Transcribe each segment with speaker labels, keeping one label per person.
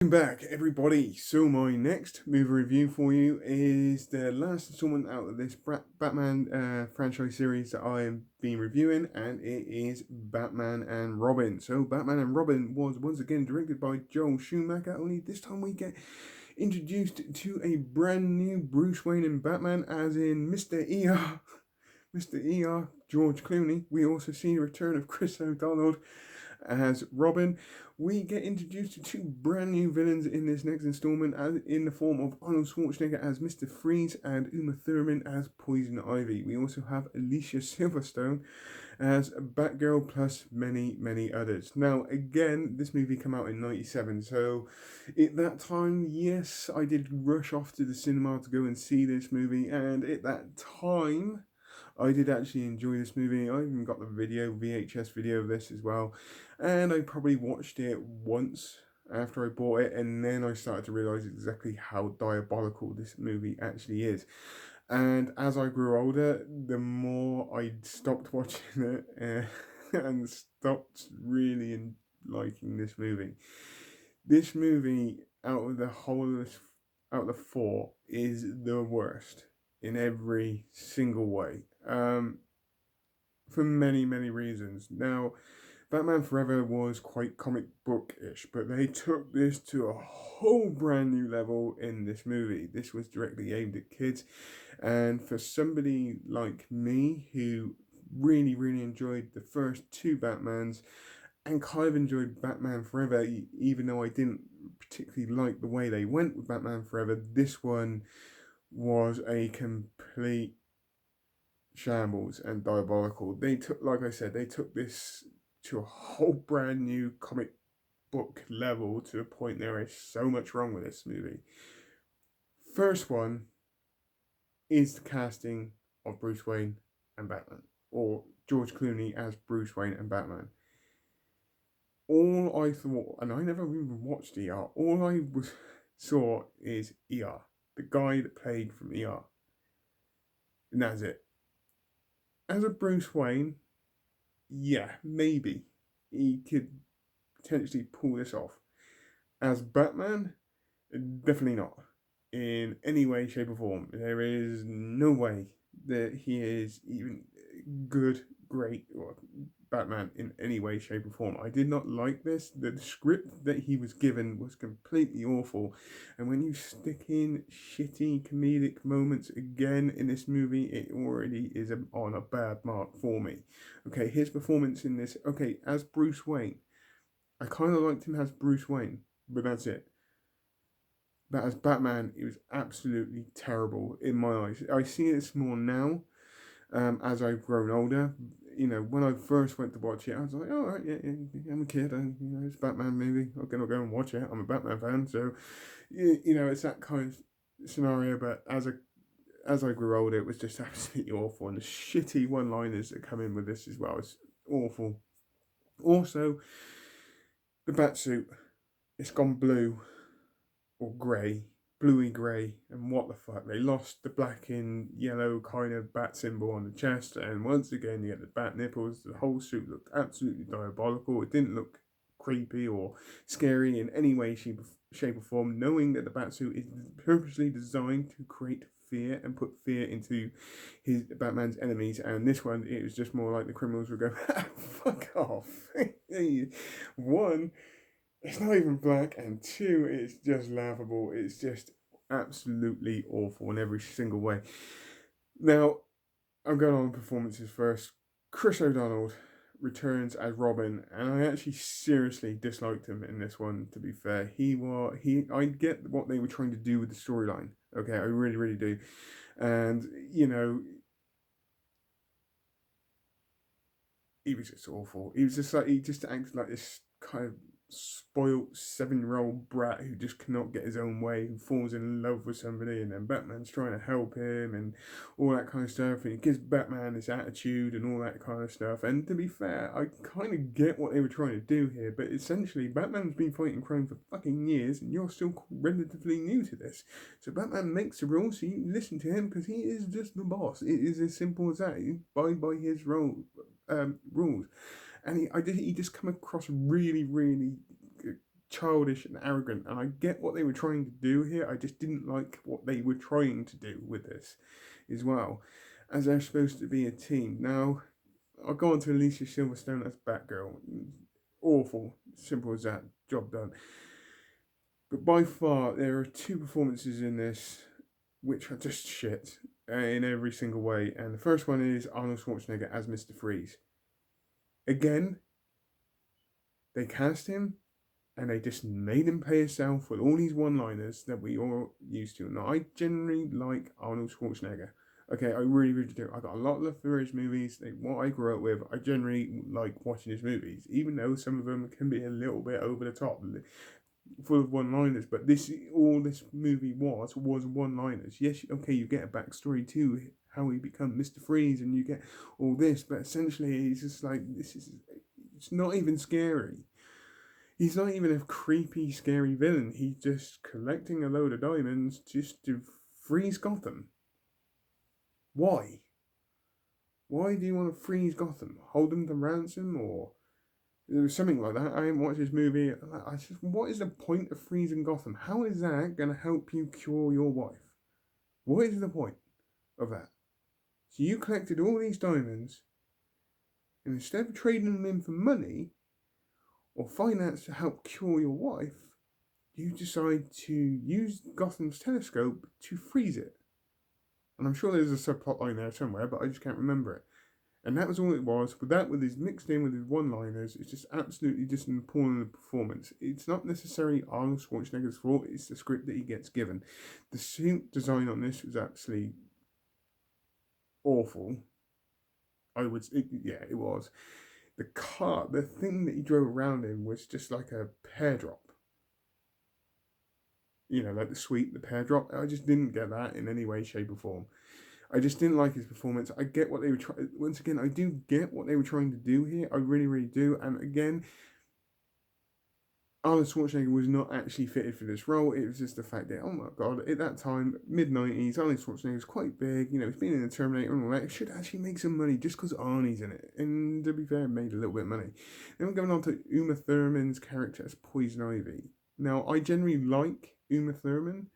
Speaker 1: Welcome back, everybody. So my next movie review for you is the last installment out of this Batman franchise series that I am being reviewing, and it is Batman and Robin. So Batman and Robin was once again directed by Joel Schumacher, only this time we get introduced to a brand new Bruce Wayne and Batman, as in Mr. ER. Mr. ER, George Clooney. We also see the return of Chris O'Donnell as Robin. We get introduced to two brand new villains in this next installment, as in the form of Arnold Schwarzenegger as Mr. Freeze and Uma Thurman as Poison Ivy. We also have Alicia Silverstone as Batgirl, plus many, many others. Now, again, this movie came out in 97, so at that time, yes, I did rush off to the cinema to go and see this movie, and at that time, I did actually enjoy this movie. I even got the VHS video of this as well. And I probably watched it once after I bought it, and then I started to realise exactly how diabolical this movie actually is. And as I grew older, the more I stopped watching it and stopped really liking this movie. This movie, out of the four, is the worst in every single way. For many, many reasons. Now, Batman Forever was quite comic book-ish, but they took this to a whole brand new level in this movie. This was directly aimed at kids, and for somebody like me who really, really enjoyed the first two Batmans and kind of enjoyed Batman Forever, even though I didn't particularly like the way they went with Batman Forever, this one was a complete shambles and diabolical. They took, like I said, they took this to a whole brand new comic book level, to the point there is so much wrong with this movie. First one is the casting of Bruce Wayne and Batman, or George Clooney as Bruce Wayne and Batman. All I thought, and I never even watched ER, all I saw is ER, the guy that played from ER. And that's it. As a Bruce Wayne, yeah, maybe he could potentially pull this off. As Batman, definitely not. In any way, shape, or form. There is no way that he is even good, great, or Batman in any way, shape, or form. I did not like this. The script that he was given was completely awful. And when you stick in shitty comedic moments again in this movie, it already is on a bad mark for me. Okay, his performance in this, okay, as Bruce Wayne, I kind of liked him as Bruce Wayne, but that's it. But as Batman, it was absolutely terrible in my eyes. I see this more now, as I've grown older. You know, when I first went to watch it, I was like, "Oh, right, yeah, I'm a kid. It's a Batman movie. I'm gonna go and watch it. I'm a Batman fan, so it's that kind of scenario." But as I grew older, it was just absolutely awful, and the shitty one-liners that come in with this as well is awful. Also, the Batsuit, it's gone blue or grey, bluey grey, and what the fuck? They lost the black and yellow kind of bat symbol on the chest, and once again you get the bat nipples. The whole suit looked absolutely diabolical. It didn't look creepy or scary in any way, shape or form, knowing that the bat suit is purposely designed to create fear and put fear into Batman's enemies. And this one, it was just more like the criminals would go, fuck off. One, it's not even black, and two, it's just laughable. It's just absolutely awful in every single way. Now, I'm going on performances first. Chris O'Donnell returns as Robin, and I actually seriously disliked him in this one, to be fair. I get what they were trying to do with the storyline. Okay, I really, really do. And, he was just awful. He was just like, he just acted like this kind of spoilt 7-year-old brat who just cannot get his own way, who falls in love with somebody, and then Batman's trying to help him and all that kind of stuff, and it gives Batman this attitude and all that kind of stuff. And to be fair, I kind of get what they were trying to do here, but essentially Batman's been fighting crime for fucking years, and you're still relatively new to this. So Batman makes the rules, so you listen to him because he is just the boss. It is as simple as that. You abide by his rules. And he just come across really, really childish and arrogant, and I get what they were trying to do here. I just didn't like what they were trying to do with this as well, as they're supposed to be a team. Now, I'll go on to Alicia Silverstone as Batgirl. Awful, simple as that, job done. But by far, there are two performances in this which are just shit in every single way. And the first one is Arnold Schwarzenegger as Mr. Freeze. Again, they cast him and they just made him play himself with all these one-liners that we all used to. Now, I generally like Arnold Schwarzenegger. Okay, I really, really do. I got a lot of love for his movies. What I grew up with, I generally like watching his movies, even though some of them can be a little bit over the top, full of one-liners. But this movie was one-liners. Yes, okay, you get a backstory too, how he become Mr. Freeze, and you get all this, but essentially it's just like, it's not even scary. He's not even a creepy, scary villain. He's just collecting a load of diamonds just to freeze Gotham. Why? Why do you want to freeze Gotham? Hold them to ransom, or there was something like that. I didn't watch this movie. What is the point of freezing Gotham? How is that going to help you cure your wife? What is the point of that? So you collected all these diamonds, and instead of trading them in for money or finance to help cure your wife, you decide to use Gotham's telescope to freeze it. And I'm sure there's a subplot line there somewhere, but I just can't remember it. And that was all it was. With that, with his mixed in with his one-liners, it's just absolutely just an appalling performance. It's not necessarily Arnold Schwarzenegger's fault. It's the script that he gets given. The suit design on this was absolutely awful. It was. The car, the thing that he drove around in was just like a pear drop. You know, like the sweep, the pear drop. I just didn't get that in any way, shape, or form. I just didn't like his performance. I get what they were trying. Once again, I do get what they were trying to do here. I really, really do. And again, Arnold Schwarzenegger was not actually fitted for this role. It was just the fact that, oh my god, at that time, mid-90s, Arnold Schwarzenegger was quite big. You know, he's been in the Terminator and all that. It should actually make some money just because Arnie's in it. And to be fair, it made a little bit of money. Then we're going on to Uma Thurman's character as Poison Ivy. Now, I generally like Uma Thurman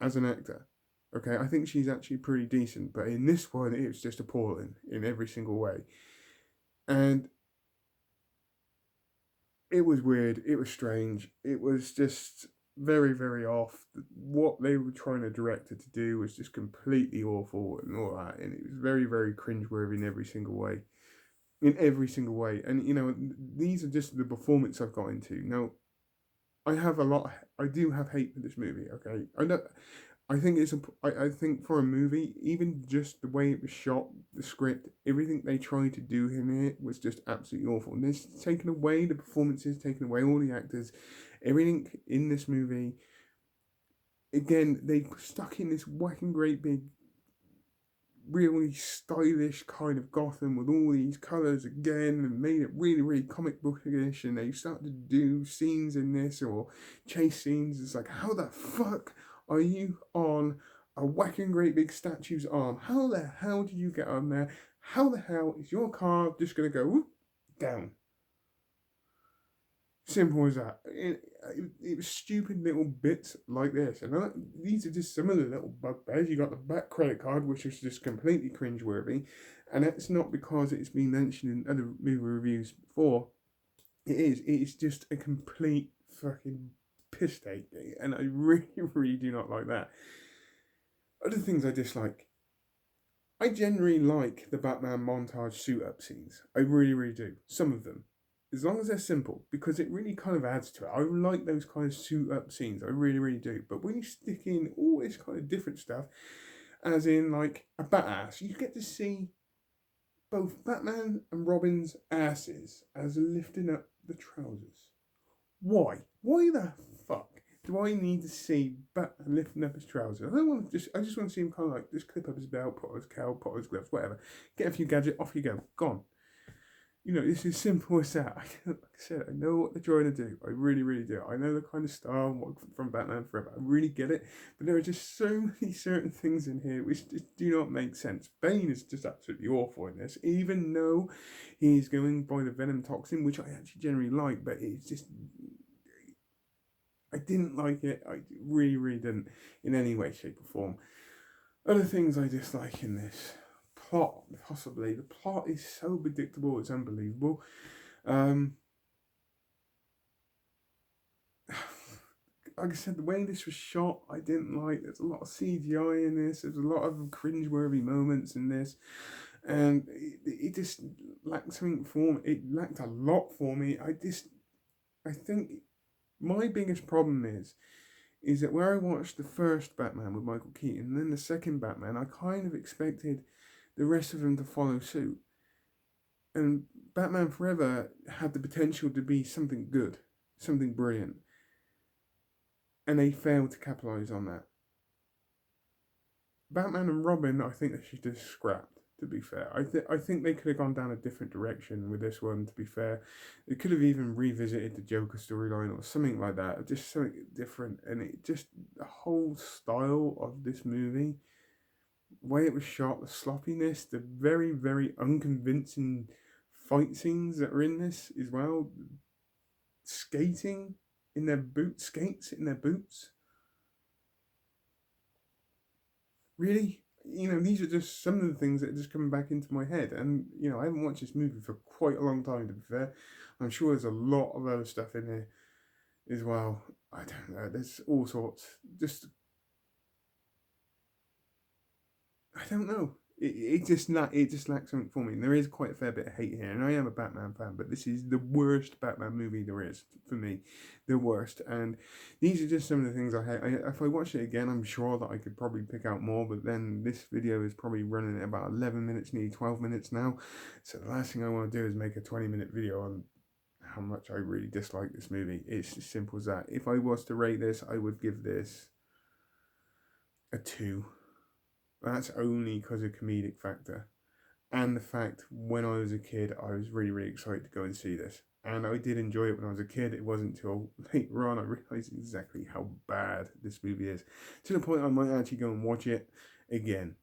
Speaker 1: as an actor. Okay, I think she's actually pretty decent, but in this one, it was just appalling in every single way. And it was weird, it was strange, it was just very, very off. What they were trying to direct her to do was just completely awful and all that, and it was very, very cringeworthy in every single way. In every single way. And, you know, these are just the performance I've got into. Now, I do have hate for this movie, okay? I think for a movie, even just the way it was shot, the script, everything they tried to do in it was just absolutely awful. And this taken away the performances, taken away all the actors, everything in this movie. Again, they stuck in this whacking great big, really stylish kind of Gotham with all these colours again, and made it really, really comic bookish. And they started to do scenes in this or chase scenes. It's like, how the fuck are you on a whacking great big statue's arm? How the hell did you get on there? How the hell is your car just going to go whoop, down? Simple as that. It was stupid little bits like this. And these are just some of the little bugbears. You got the back credit card, which is just completely cringeworthy. And that's not because it's been mentioned in other movie reviews before. It is just a complete fucking piss take. And I really, really do not like that. Other things I dislike. I generally like the Batman montage suit-up scenes. I really, really do. Some of them. As long as they're simple, because it really kind of adds to it. I like those kind of suit-up scenes. I really, really do. But when you stick in all this kind of different stuff, as in like a bat ass, you get to see both Batman and Robin's asses as lifting up the trousers. Why? Why the fuck do I need to see Batman lifting up his trousers? I just want to see him kind of like just clip up his belt, put on his cowl, put on his gloves, whatever. Get a few gadgets, off you go, gone. You know, it's as simple as that. Like I said, I know what they're trying to do. I really, really do. I know the kind of style from Batman Forever. I really get it. But there are just so many certain things in here which just do not make sense. Bane is just absolutely awful in this, even though he's going by the Venom toxin, which I actually generally like, but it's just... I didn't like it. I really, really didn't in any way, shape, or form. Other things I dislike in this plot, possibly the plot is so predictable, it's unbelievable. Like I said, the way this was shot, I didn't like. There's a lot of CGI in this. There's a lot of cringeworthy moments in this, and it just lacked something for me. It lacked a lot for me. I think my biggest problem is that where I watched the first Batman with Michael Keaton and then the second Batman, I kind of expected the rest of them to follow suit. And Batman Forever had the potential to be something good, something brilliant. And they failed to capitalise on that. Batman and Robin, I think they should just scrapped, to be fair. I think they could have gone down a different direction with this one, to be fair. They could have even revisited the Joker storyline or something like that, just something different. And it just, the whole style of this movie, the way it was shot, the sloppiness, the very, very unconvincing fight scenes that are in this as well, skating in their boots, skates in their boots. Really? These are just some of the things that are just coming back into my head. And, I haven't watched this movie for quite a long time, to be fair. I'm sure there's a lot of other stuff in here as well. I don't know. There's all sorts. I don't know. It just lacks something for me. And there is quite a fair bit of hate here. And I am a Batman fan, but this is the worst Batman movie there is for me. The worst. And these are just some of the things I hate. If I watch it again, I'm sure that I could probably pick out more. But then this video is probably running at about 11 minutes, nearly 12 minutes now. So the last thing I want to do is make a 20-minute video on how much I really dislike this movie. It's as simple as that. If I was to rate this, I would give this a 2. That's only because of comedic factor. And the fact when I was a kid, I was really, really excited to go and see this. And I did enjoy it when I was a kid. It wasn't until later on I realised exactly how bad this movie is. To the point I might actually go and watch it again.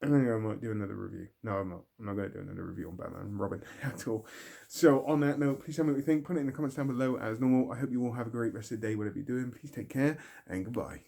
Speaker 1: And then I might do another review. No, I'm not. I'm not going to do another review on Batman and Robin at all. So on that note, please tell me what you think. Put it in the comments down below as normal. I hope you all have a great rest of the day, whatever you're doing. Please take care and goodbye.